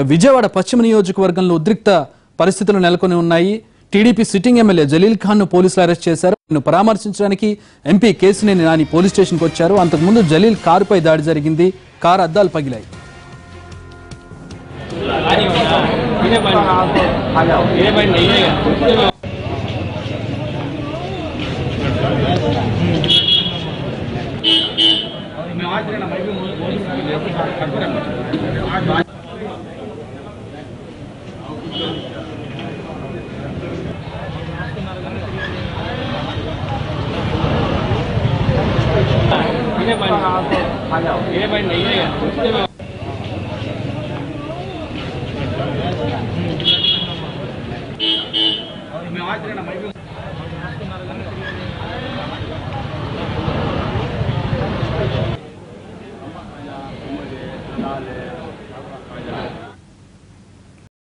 విజయవాడ పశ్చిమ నియోజకవర్గంలో ఉద్రిక్త పరిస్థితులు నెలకొని ఉన్నాయి. TDP sitting MLA Jaleel Khan ను పోలీసులు అరెస్ట్ చేశారు. పరామర్శించడానికి MP Kesineni Nani police station కు వచ్చారు. అంతకుముందు జలీల్ కారుపై దాడి జరిగింది. కారు అద్దాలు పగిలాయి. ये बन नहीं है